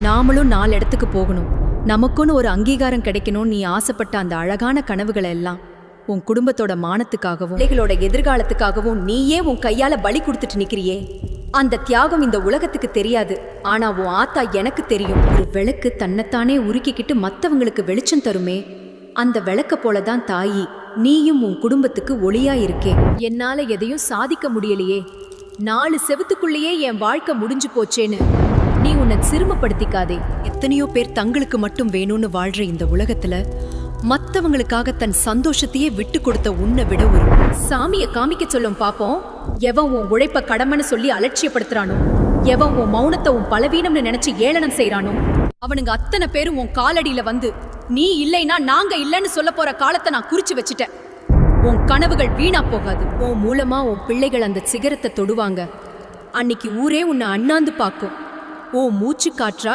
நாமளும் 4 இடத்துக்கு போகணும். நமக்குன்னு ஒரு அங்கீகாரம் கிடைக்கணும். நீ ஆசைப்பட்ட அந்த அழகான கனவுகளை எல்லாம் உன் குடும்பத்தோட மானத்துக்காகவும் பிள்ளைகளோட எதிர்காலத்துக்காகவும் நீயே உன் கையால பலி கொடுத்துட்டு நிக்கிறியே. அந்த தியாகம் இந்த உலகத்துக்கு தெரியாது. ஆனா உன் ஆத்தா எனக்கு தெரியும். ஒரு விளக்கு தன்னைத்தானே உருக்கிக்கிட்டு மத்தவங்களுக்கு வெளிச்சம் தருமே, அந்த விளக்க போலதான் தாயி நீயும் உன் குடும்பத்துக்கு ஒளியா இருக்கே. என்னால எதையும் சாதிக்க முடியலையே, 4 செவுத்துக்குள்ளேயே என் வாழ்க்கை முடிஞ்சு போச்சேன்னு நீ உன்னை சிறுமப்படுத்திக்காதே. எத்தனையோ பேர் தங்களுக்கு மட்டும் வேணும்னு வாழ்ற இந்த உலகத்துல மத்தவங்களுக்காக தன் சந்தோஷத்தையே விட்டு கொடுத்த உன்னை விட ஒரு சாமிய காமிக்க சொல்லும் பாப்போம். எவன் உன் உழைப்ப கடமைன்னு சொல்லி அலட்சியப்படுத்துறானோ, எவன் உன் மௌனத்தை உன் பலவீனம்னு நினைச்சு ஏளனம் செய்யறானோ, அவனுங்க அத்தனை பேரும் உன் காலடியில வந்து நீ இல்லைன்னா நாங்க இல்லைன்னு சொல்ல போற காலத்தை நான் குறிச்சு வச்சுட்டேன். உன் கனவுகள் வீணா போகாது. உன் மூலமா உன் பிள்ளைகள் அந்த சிகரத்தை தொடுவாங்க. அன்னைக்கு ஊரே உன்னை அண்ணாந்து பார்க்கும். ஓ மூச்சு காற்றா